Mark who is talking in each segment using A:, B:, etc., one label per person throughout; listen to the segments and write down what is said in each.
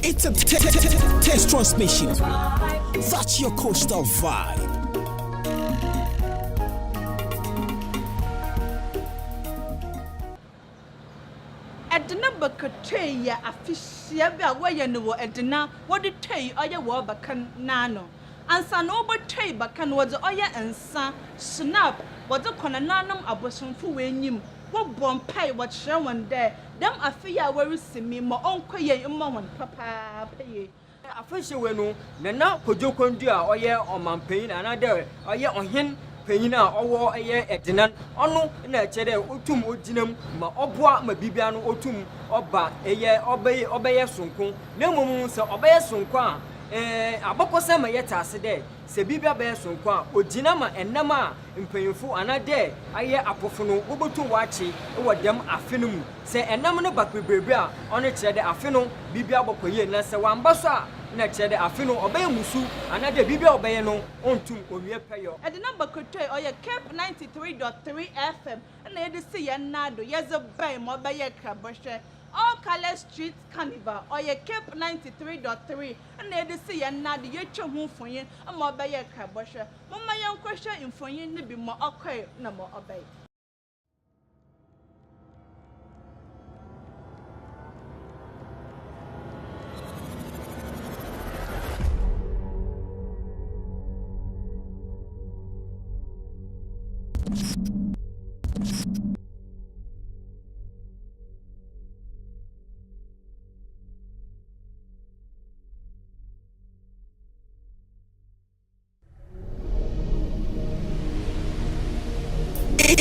A: It's a test transmission. That's your coastal vibe.
B: Edina Bakatue ya afisia be awaye no wo Edina wodi tei oye wo bakan nano ansa no obotei bakan wodi oye ensa snap wodi kona nanom abosomfo wenyim wo bompai wo kire won de dem afiya warisimi mo onkoye mma won papa paye
C: afahye we no na kojokondu a oye omanpanyin anade oye ohen panyin a owo eye Edina ono na kire otum oginam ma oboa ma bibia no otum oba eye obeye sonko na mum se obeye sonko a abokose ma yeta ase de se bibia be sonko a ogina ma enam a mpanyinfo anade aye apofo no wobotu wachi wo dem afe no mu se enam no bakbebrebe a ono kire de afe no bibia bokoye na se wamba so a na kire de afe no obeye musu anade bibia obeye no ontum owie peyo.
B: Edina Bakatue oye Cape 93.3 FM na yede se ye nado yeze bai mo obeye kraboshe All Color Street Carnival oye Cape 93.3 na yede se ye nado ye twa hu mfonyin ama obeye kraboshe mama ye nkwhwe mfonyin ne bi mo okoy na mo obeye.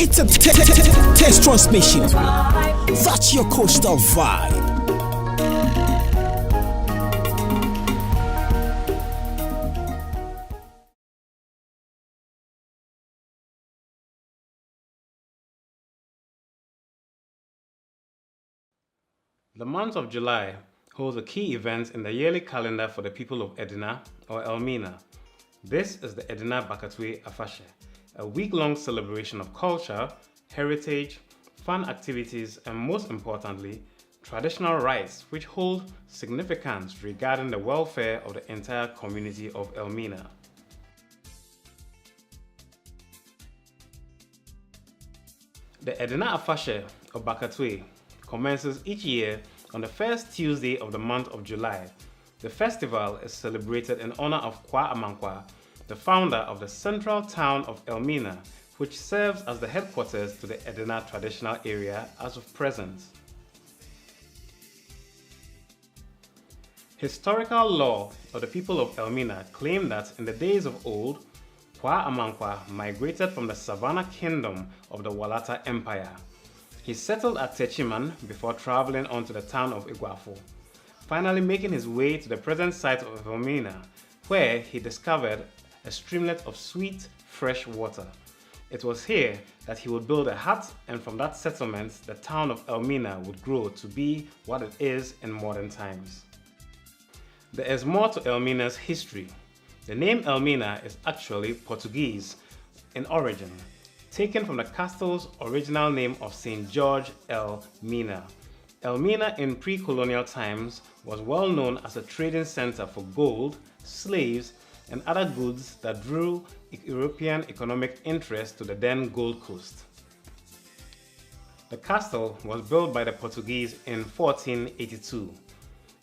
A: It's a test transmission. That's your coastal vibe.
D: The month of July holds a key event in the yearly calendar for the people of Edina or Elmina. This is the Edina Bakatue Afashe, a week-long celebration of culture, heritage, fun activities, and most importantly, traditional rites which hold significance regarding the welfare of the entire community of Elmina. The Edina Afashe of Bakatue commences each year on the first Tuesday of the month of July. The festival is celebrated in honor of Kwa Amankwa, the founder of the central town of Elmina, which serves as the headquarters to the Edina traditional area as of present. Historical lore of the people of Elmina claim that in the days of old, Kwa Amankwa migrated from the Savannah Kingdom of the Walata Empire. He settled at Techiman before traveling on to the town of Iguafo, finally making his way to the present site of Elmina, where he discovered a streamlet of sweet, fresh water. It was here that he would build a hut, and from that settlement, the town of Elmina would grow to be what it is in modern times. There is more to Elmina's history. The name Elmina is actually Portuguese in origin, taken from the castle's original name of St. George Elmina. Elmina in pre-colonial times was well known as a trading center for gold, slaves, and other goods that drew European economic interest to the then Gold Coast. The castle was built by the Portuguese in 1482.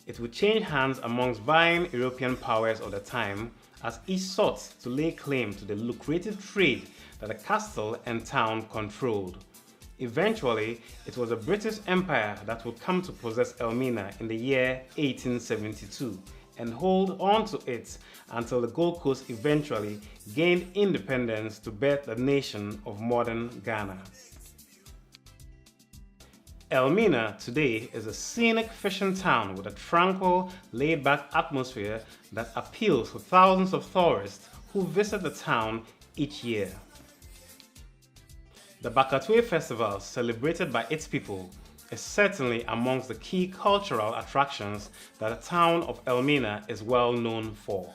D: It would change hands amongst vying European powers of the time as each sought to lay claim to the lucrative trade that the castle and town controlled. Eventually, it was the British Empire that would come to possess Elmina in the year 1872 and hold on to it until the Gold Coast eventually gained independence to birth the nation of modern Ghana. Elmina today is a scenic fishing town with a tranquil, laid-back atmosphere that appeals to thousands of tourists who visit the town each year. The Bakatue Festival, celebrated by its people, is certainly amongst the key cultural attractions that the town of Elmina is well known for.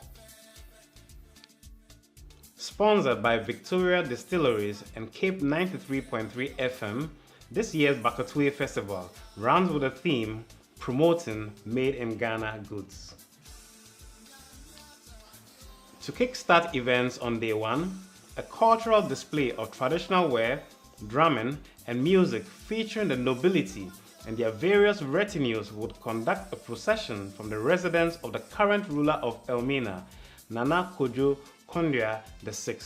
D: Sponsored by Victoria Distilleries and Cape 93.3 FM, this year's Bakatue Festival runs with the theme promoting made in Ghana goods. To kickstart events on day one, a cultural display of traditional wear, drumming, and music featuring the nobility and their various retinues would conduct a procession from the residence of the current ruler of Elmina, Nana Kojo Kondua VI.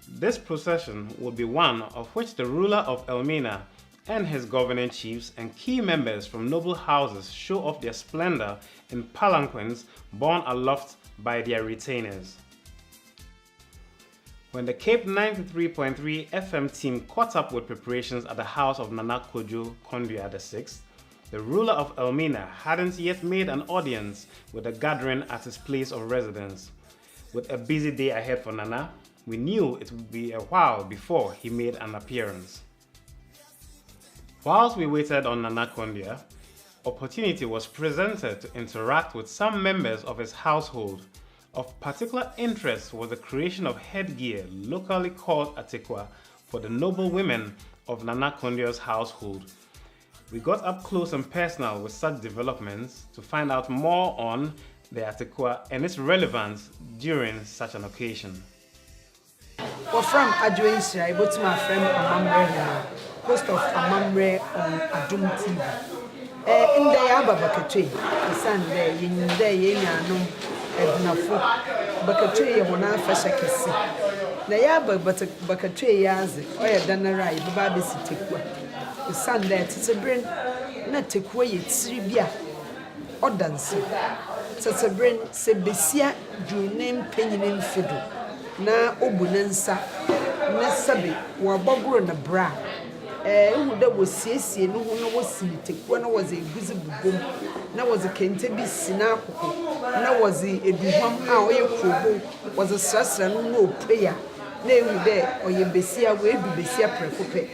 D: This procession would be one of which the ruler of Elmina and his governing chiefs and key members from noble houses show off their splendor in palanquins borne aloft by their retainers. When the Cape 93.3 FM team caught up with preparations at the house of Nana Kojo Kondua VI, the ruler of Elmina hadn't yet made an audience with the gathering at his place of residence. With a busy day ahead for Nana, we knew it would be a while before he made an appearance. Whilst we waited on Nana Kondua, opportunity was presented to interact with some members of his household. Of particular interest was the creation of headgear locally called atekwa for the noble women of Nana Kondua's household. We got up close and personal with such developments to find out more on the atekwa and its relevance during such an occasion.
E: We're from Adjoinsira, I to my friend Amamre here, host of Amamre on Adum TV. In the Edina Bakatue, the Sunday, in the Yenano, Edina Bakatue, Mona Fashakisi. The Yaba Bakatue Yazi, or Danarai, the Baby City. The Sunday, it's a brain, not take away it's Ribia or dancing. It's a brain, Sebesia, do name penny in fiddle. Na obunensa na sabe wa bogro na bra ehu da wosiesie no ho no wosimiteko na woze eguzi bubom na woze kente bi sina akoko na woze eduhwam a oye krobo woze srasra no no opeya na ehu de oye besia we edu besia prekope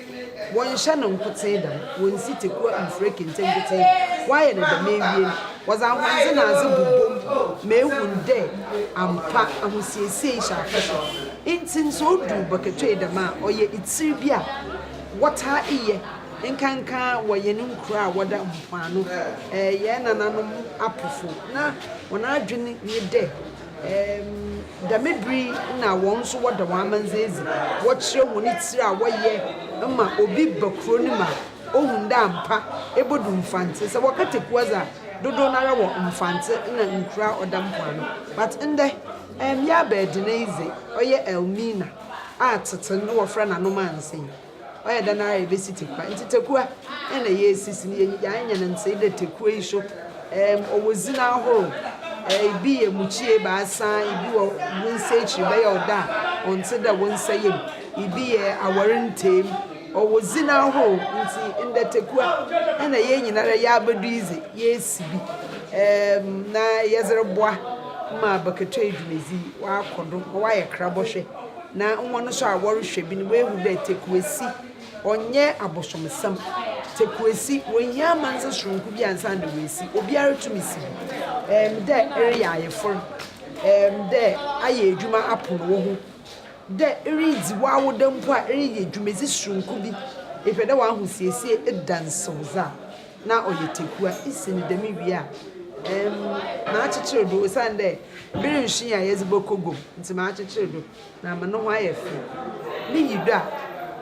E: won hya no nkote dam won siteko amfre kente nkote waye na da mewie woze ahwanze na aze bubom mehunde ampa ahusiesie sha fashion intin so du Bakatue dama oye itsiribia wata iye nkanka woye nkura woda mpano ye nananom apofo na wona adwene ne de damebri na won so woda wamanzezi wo kire woni tiri a woye ma obi bakro ni ma ohunda ampa ebodu mfante se wakatekwaza dodo nara wo mfante na nkura odampano but inde ya Edina ize oye Elmina atete no wo fra na no manse oye da nara ebe city kwa ntitekua na ye sisi ni ya anya na nse de tekua isho owozina ahoro ibi emuchie ba asan ibi wo nse echi be ya oda onte da wonse yem ibi ye awarentem owozina ahoro nti inde tekua na ye nyinara ya abedu ize ye sibi na yezereboa ma Bakatue dumezi wa kodo wa ye krabohwe na nwono so aworehwe bi ni we hu de tekwesi onye abosomsam tekwesi wonya manze sronku bi ansa de wesi obiara tumisi de area ayefor de aye adwuma apono wo hu de ridi wa wodampo a eri adwumezi sronku bi efede wa ahosiesie edansoza na oye tekua isini demi wi a na achịchịrị do sande biri nshi ya yezibo kogo nti ma achịchịrị do na ma no ho ayefe ni yido a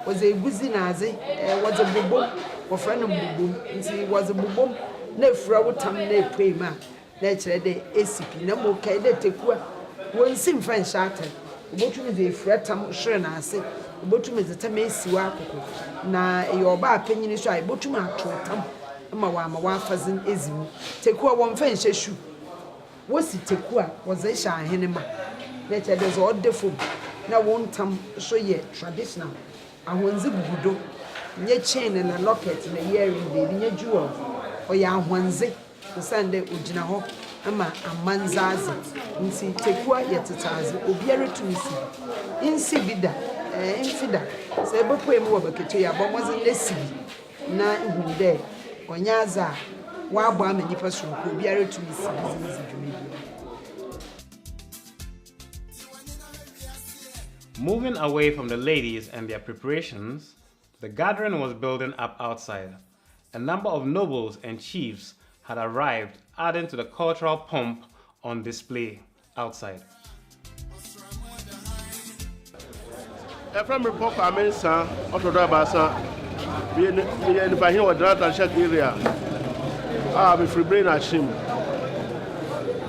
E: woze eguzi na aze woze bobom wo fra no bobom nti woze bobom na efura wotam na epui ma na kire de ACP na mo kai de tekua wonsi mfa nshata obotumi de efura tam hwere na ase obotumi de tam esiwa akoko na eyoba apanyini so ai obotumi atotam ma wa fazin ezimu tekua won fa nheshu wosi tekua woze sha ahenema na che de zo defo na won tam so ye traditional ahonze bugudo nye chain na locket na earring de nye jewel o ya ahonze sande ogina ho ama amanzaze nti tekua yetetaze obiare tumisi insi bida infida se bopo emu wa Bakatue ya bomoze nesi na ihunde onyaza wa gba ma nipa sonko biara tumisi business dwumedi.
D: Moving away from the ladies and their preparations, the gathering was building up outside. a number of nobles and chiefs had arrived, adding to the cultural pomp on display outside.
F: From report, I mean, sir, Otodabasa, being if I hear what Drata check area, I'm free brain at him.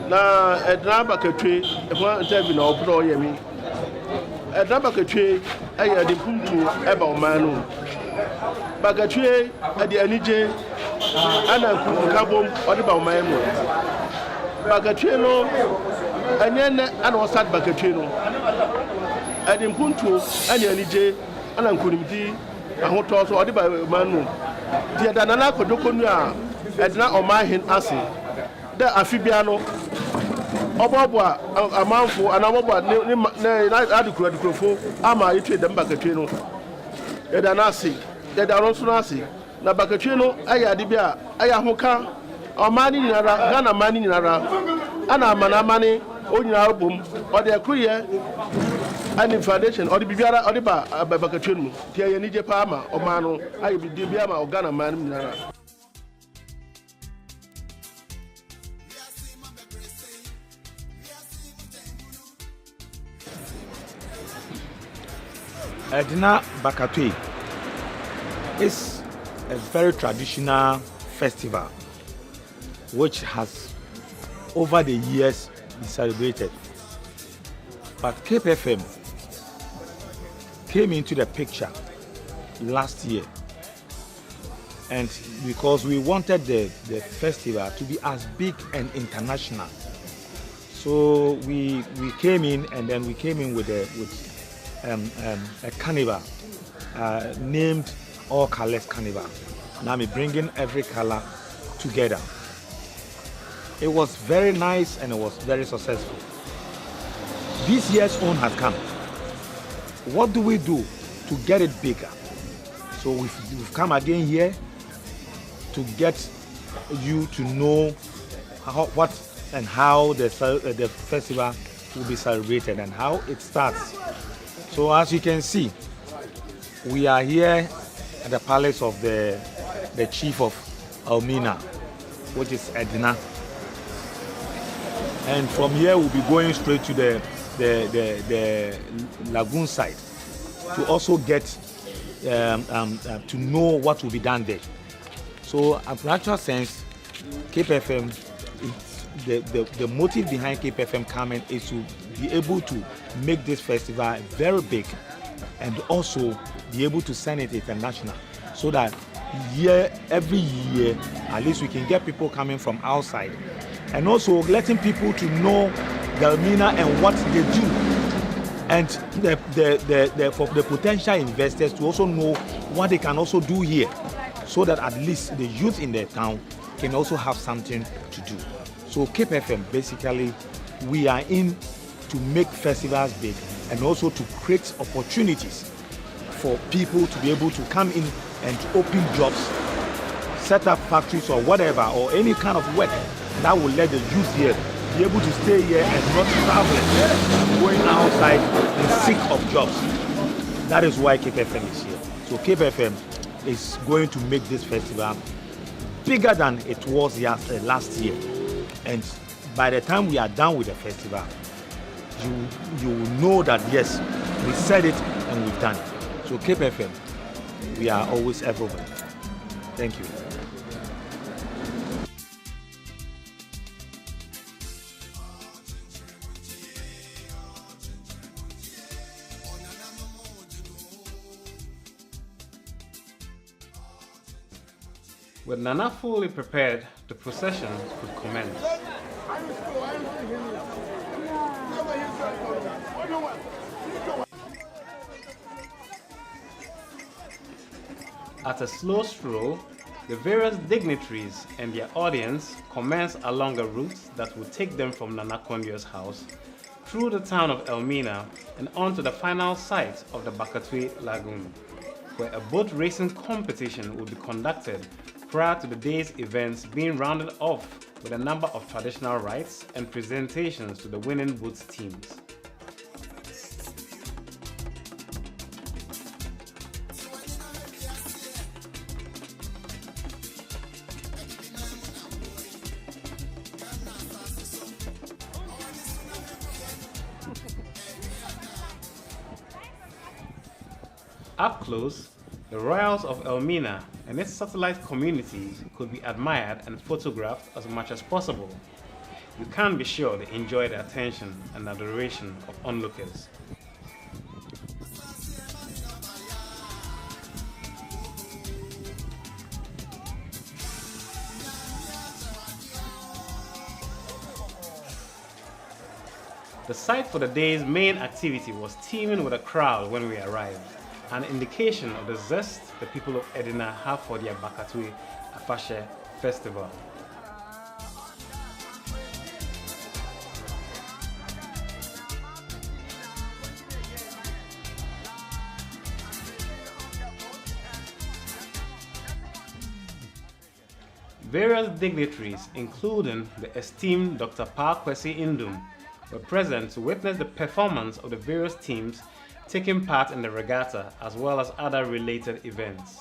F: Now, Edina Bakatue, if one interview no pro yemi. Edina Bakatue, I had the Puntu Eba Manu. Bakatue at the NJ, and I could come on the Baumano. Bakatue no, and then I was at Bakatue no. And in Puntu, and NJ, and I couldn't be a hotel so the Baumano. The Danana Kodokonia, Edna or my hin assay. The Afibiano. Obabwa amanfo anamobwa ne adukura dukrofo ama yetwe dem Bakatue no eda na ase eda ronso na ase na Bakatue no aya ade bia aya hoka omani nyinara Ghana mani nyinara ana amane onyina bom ode akruye ani foundation ode bibiara ode ba Bakatue no tie ye nije pa ama omano ayi bibia ma Ghana mani nyinara.
G: Edina Bakatue is a very traditional festival which has over the years been celebrated. But Cape FM came into the picture last year, and because we wanted the festival to be as big and international, so we came in, and then we came in with a carnival named All Colors Carnival. Now we're bringing every color together. It was very nice and it was very successful. This year's own has come. What do we do to get it bigger? So we've come again here to get you to know what and how the festival will be celebrated and how it starts. So as you can see, we are here at the palace of the chief of Elmina, which is Edina. And from here we'll be going straight to the lagoon side to also get to know what will be done there. So in actual sense, Cape FM, the motive behind Cape FM coming is to be able to make this festival very big and also be able to send it international, so that every year at least we can get people coming from outside, and also letting people to know the Elmina and what they do, and for the potential investors to also know what they can also do here, so that at least the youth in the town can also have something to do. So Cape FM, basically, we are in to make festivals big and also to create opportunities for people to be able to come in and to open jobs, set up factories or whatever, or any kind of work that will let the youth here be able to stay here and not traveling, going outside in seek of jobs. That is why Cape FM is here. So Cape FM is going to make this festival bigger than it was last year. And by the time we are done with the festival, you will know that yes, we said it and we've done it. So Cape FM, we are always everywhere. Thank you.
D: With Nana fully prepared, the procession could commence. At a slow stroll, the various dignitaries and their audience commence along a route that will take them from Nana Kondio's house, through the town of Elmina, and on to the final site of the Bakatue Lagoon, where a boat racing competition will be conducted prior to the day's events being rounded off with a number of traditional rites and presentations to the winning boat teams. Up close, the royals of Elmina and its satellite communities could be admired and photographed as much as possible. You can be sure they enjoy the attention and adoration of onlookers. The site for the day's main activity was teeming with a crowd when we arrived, an indication of the zest the people of Edina have for their Bakatue Afashe festival. Various dignitaries, including the esteemed Dr. Kwesi Indum, were present to witness the performance of the various teams taking part in the regatta as well as other related events.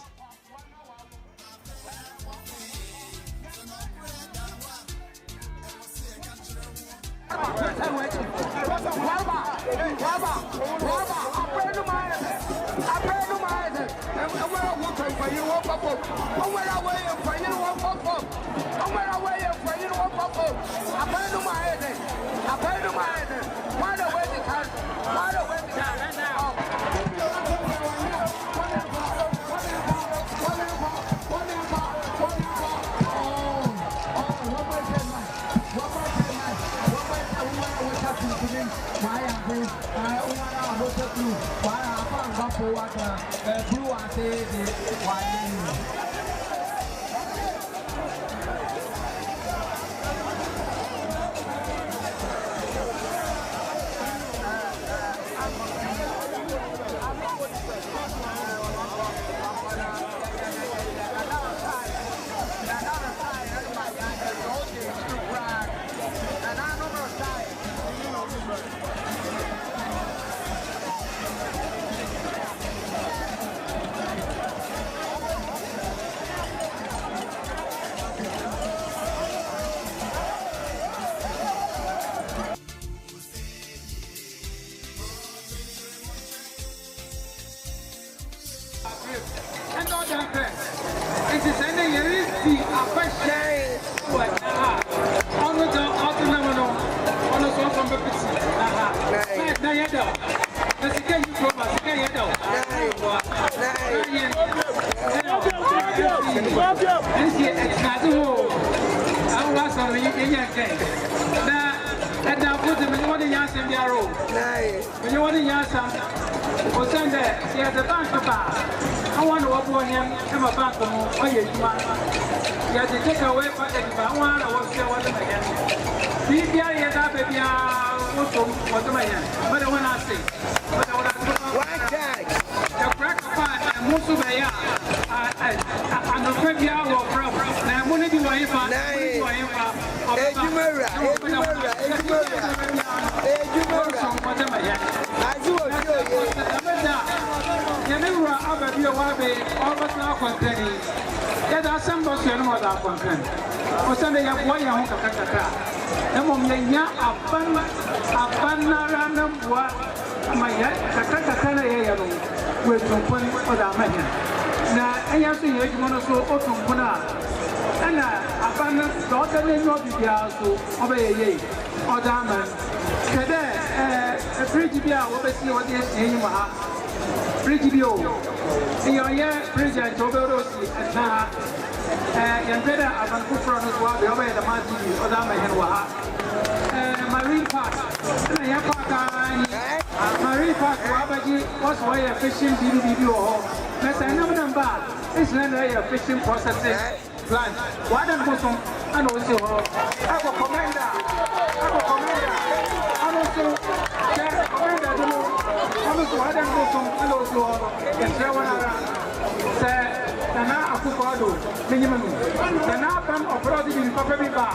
D: Marine Park, what's why a fishing video? Let's say number is a fishing processing plant. Why don't go some and also have a commander, and also commander, also I don't go some and also say Nana Akufado, minimum. Nana Pam of Brody in Papa Bar.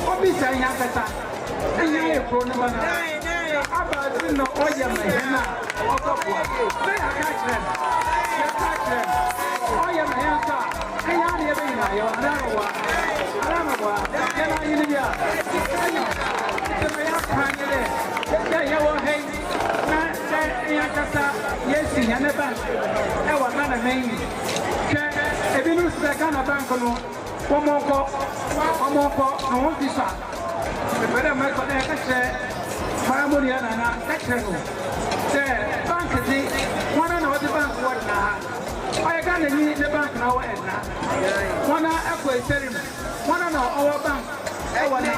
D: Obviously, I have that. And you have grown up. About no oil, my hand. They are catching. I am a haircut. I am living in Iowa. I
H: kasa yesi yane bank e wa Ghana main ke ebinu se Ghana bank no omoko no won visa e bere me ko de ka che harmony na ka che no se bank di wana na wodi bank wa na ay Ghana ni the bank na wa na wana e ko eserim wana na owo bank e wa na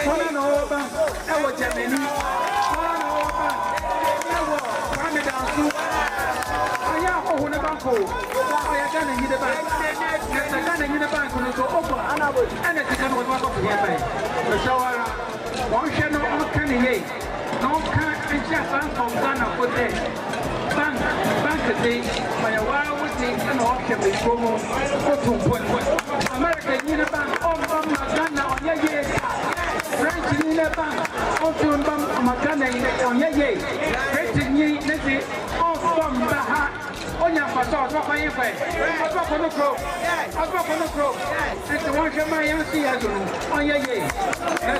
H: wana na owo bank e wa Germany wana na owo bank e wa Canada su aya ko hu na bank o ay Ghana ni the bank na Ghana ni the bank no so opo ana ti kan wa ko ya bai so shawara won she no on kan ye no kan enja bank of Ghana ko de bank de my wow wuti na o ke be promo ko tun point America ni the bank on Ghana on ye French ni the bank on tun Ghana on ye French ni ne ti on baha onya faso to kwa yin fe obo ko no kro enti won hwe ma yan si ya zo on ye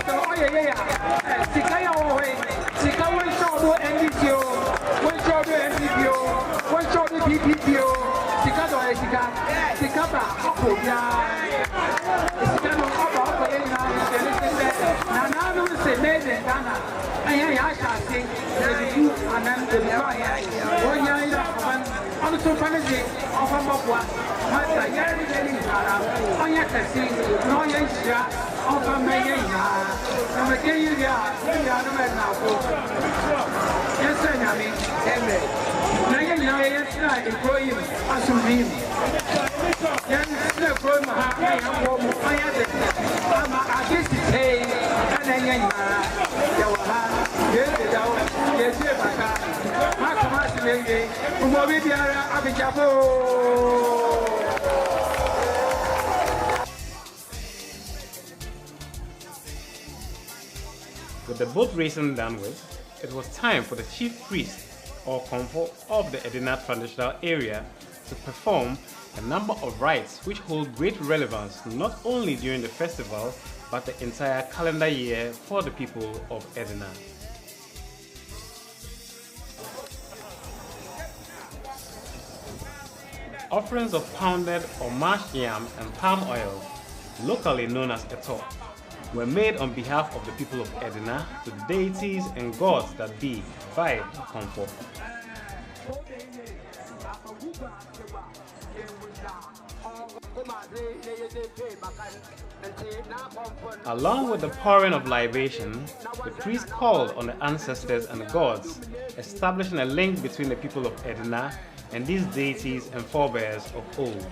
H: so on ye ya sika ya o we sika won so do NDCO won so do NDCO won so do PPPO sika do sika ba ko ya sika no ko ye na na no se me de Ghana aya ya sha se de you anan de ya onya ira ban on so panaje on fa mokwa mata yari de ni ara onya kasi no ya shira on fa me ya na me ke ya no me na ko yes na me amen na ya na e proyim asumim yan na proyim ha ya wo mo aya de ama agisi hey ana nya ya wa ha ye de dawo ye se baka ma kuma silenge umo bi biara abijabo.
D: With the boat racing done with, it was time for the chief priest or comfort of the Edina traditional area to perform a number of rites which hold great relevance not only during the festival but the entire calendar year for the people of Edina. Offerings of pounded or mashed yam and palm oil, locally known as eto, were made on behalf of the people of Edina to the deities and gods that be by comfort. Along with the pouring of libation, the priest called on the ancestors and gods, establishing a link between the people of Edina and these deities and forebears of old.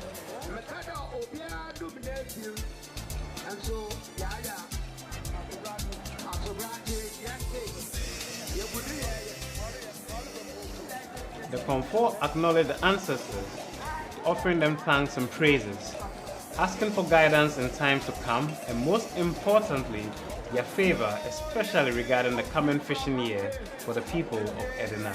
D: The comfort acknowledged the ancestors, offering them thanks and praises, asking for guidance in times to come, and most importantly, their favor, especially regarding the coming fishing year for the people of Edina.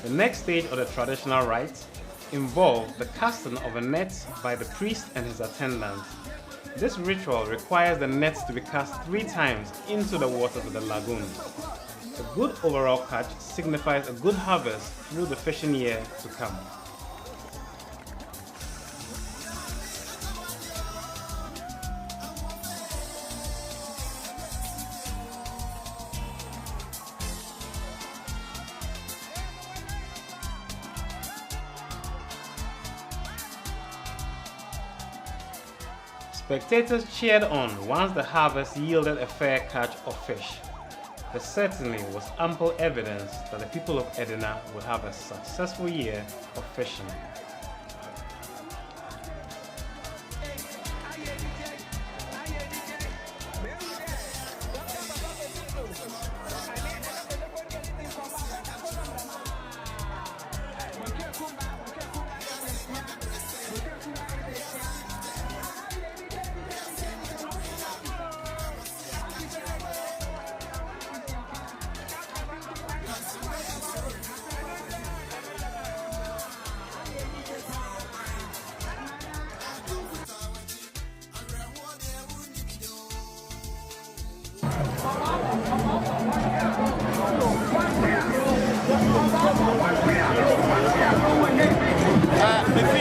D: The next stage of the traditional rites involved the casting of a net by the priest and his attendants. This ritual requires the nets to be cast 3 times into the waters of the lagoon. A good overall catch signifies a good harvest through the fishing year to come. Spectators cheered on once the harvest yielded a fair catch of fish. There certainly was ample evidence that the people of Edina would have a successful year of fishing.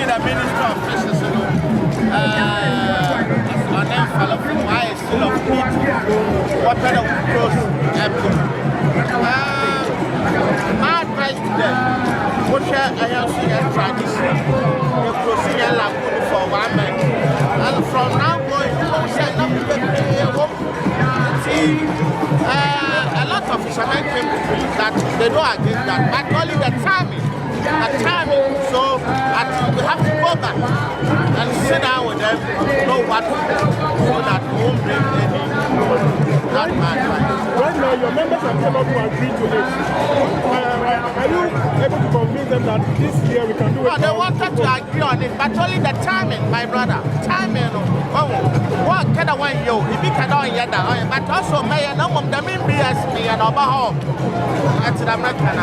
I: The Minister of Fishes, our name fellow from why is still of meat. What kind of close empty? My advice to them, what shall I have seen and tradition? The procedure lagoon for 1 month. And from now going, we shall not be able to see a lot of fishermen came to believe that they don't agree that, but only the timing. So we have to go back and sit down with them, know what to do, so that we won't bring any that bad.
F: Right now, your members have come up to agree to this. Are you able to convince them that this year we can do it?
I: No, they wanted to agree on it, but only the timing, my brother. Timing, what kind of one you? If you cannot hear that, but also, may I know the main BS me and over home. That's the American.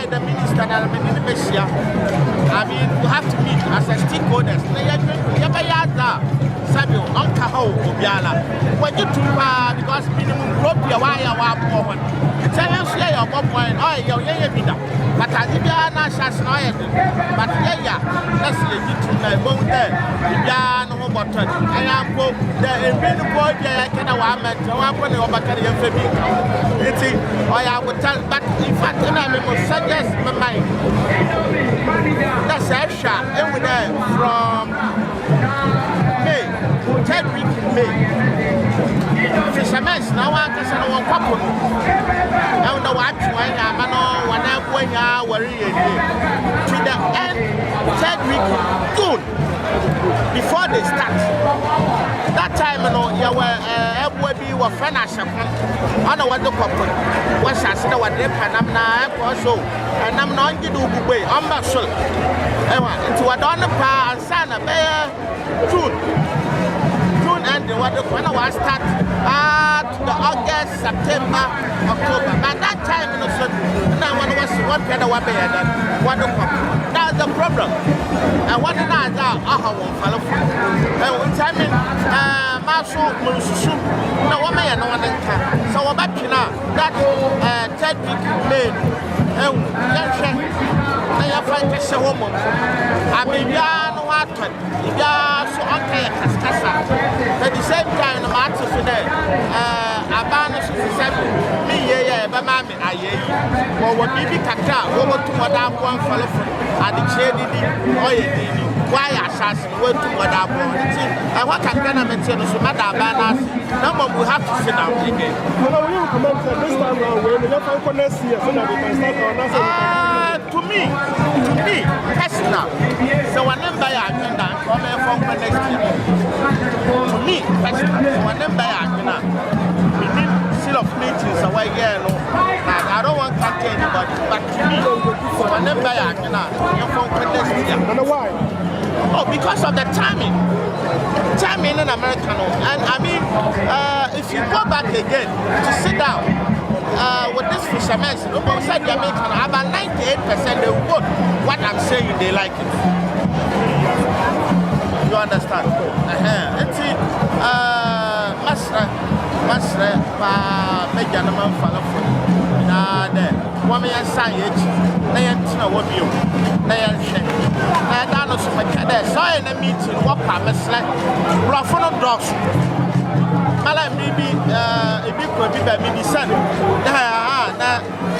I: The minister and the minister, I mean, you have to meet as a stakeholders. Samuel, Uncle Ho, Obiala. When you took because minimum rope your wire woman. It's a share of 1 point, oh, your young vida. But I did not shas noise. But yeah, let's see it to my bone there. Yan no button. I am both the boy, I can have met to one of my career. It's it, I would tell, but in fact, I will suggest my mind. That's a shot, and we're there from May, 10 weeks in May. Fishermen now I can say one couple. I know what I know when I'm going out to the end, 3rd week June, before they start. That time, you know, you were finished. I know what the couple was. I said, what they pan up now, also, and I'm not going to do good. I'm not sure. Into a donor pa and son, a bear, June. And what the when I start to the August, September, October. By that time, you know, now when I was one kind of water, what the that's the problem. And what did I do? I won't follow. And one time, Marshall, Mususu, no one may know one can. So I'm back now. That 3rd week May. And I have find a show woman. I mean, what? If you are so okay, at the same time, the matter today, a banner me, but mammy, I hear or what maybe Kaka, over to what I'm one fellow at the shady or why assassin went to what I'm and what can I maintain so matter banners? Number we have to sit down again.
F: Well, you comment this time around when you have to next year so that we can start our
I: to me, personal. So whenever I can come from next year. To me, personal. So whenever I can seal of meetings away here, no. I don't want to talk to anybody, but to me, so whenever I can from next year.
F: And why?
I: Oh, because of the timing. Timing in American. And I mean, if you go back again to sit down, with this fishermen, about 98% they would what I'm saying, they like it. You understand? Masra, make a man follow for woman and science, they ain't what you, they are shit. I don't know so much. Saw in a meeting, what promise like Raffano dogs. Mala maybe if you could be by maybe son.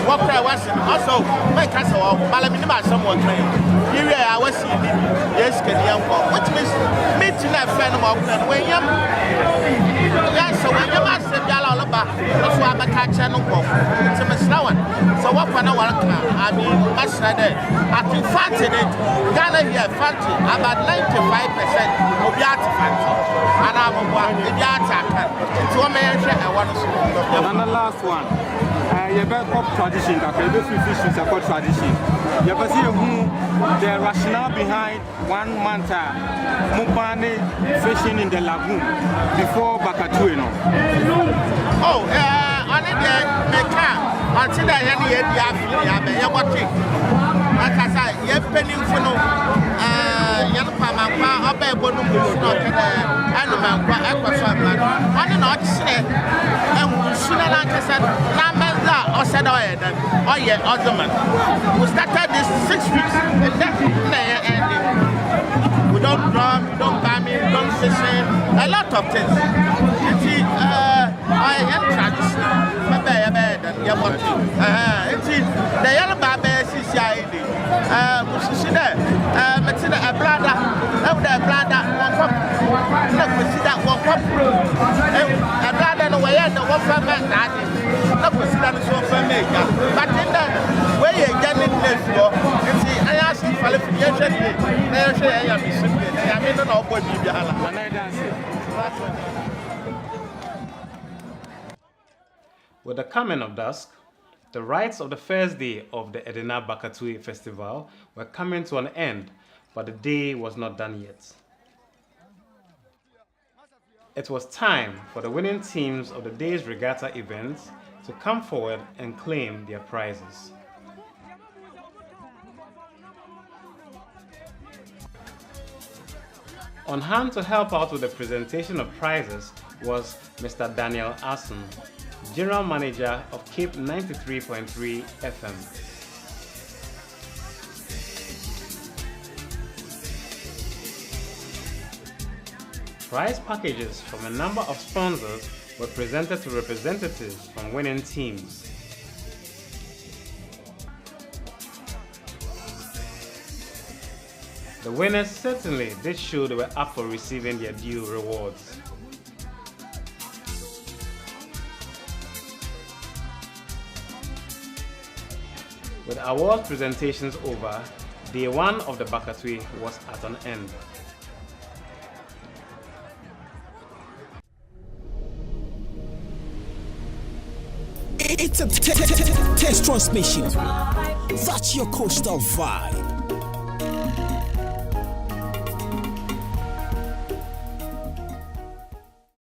I: What I was also my castle, Malaminima, someone train. Here I was seeing yes, can young which means meeting a friend of when you yes, so when you must say Yalaba, that's why I'm a catcher no go. It's a Mislawan. So what can I work? I mean, Master, I think fancy it. Ghana here, fancy about 95% of the artifact. And I'm the attack. It's one man, I want to see.
H: And the last one. You better pop tradition, that you do fish is a good tradition. You better see the rationale behind 1 month Mupane fishing in the lagoon before Bakatue.
I: Oh, I need the car until I had the afternoon. You're watching. Like I said, you're penning for no Yanpama, a bear bonum, not animal, I don't know, and sooner like I said, or said, oh, yeah, Ottoman. We started this 6 weeks, and that's ending. We don't drum, we don't farming, we don't fishing, a lot of things. You see, I am traditional, my bed, and you're watching. You see, the yellow baby is CID. She there, Matilda, a brother, a brother, look, we see that one cup. A brother, no way, no one for that. Not for me, but in that way, you're getting this for. You see, I asked you for the I am in an awkward
D: With the coming of dusk, the rites of the first day of the Edina Bakatue festival were coming to an end, but the day was not done yet. It was time for the winning teams of the day's regatta events to come forward and claim their prizes. On hand to help out with the presentation of prizes was Mr. Daniel Assen, General Manager of Cape 93.3 FM. Prize packages from a number of sponsors were presented to representatives from winning teams. The winners certainly did show they were up for receiving their due rewards. With award presentations over, day 1 of the Bakatue was at an end.
A: It's a test transmission. That's your coastal vibe.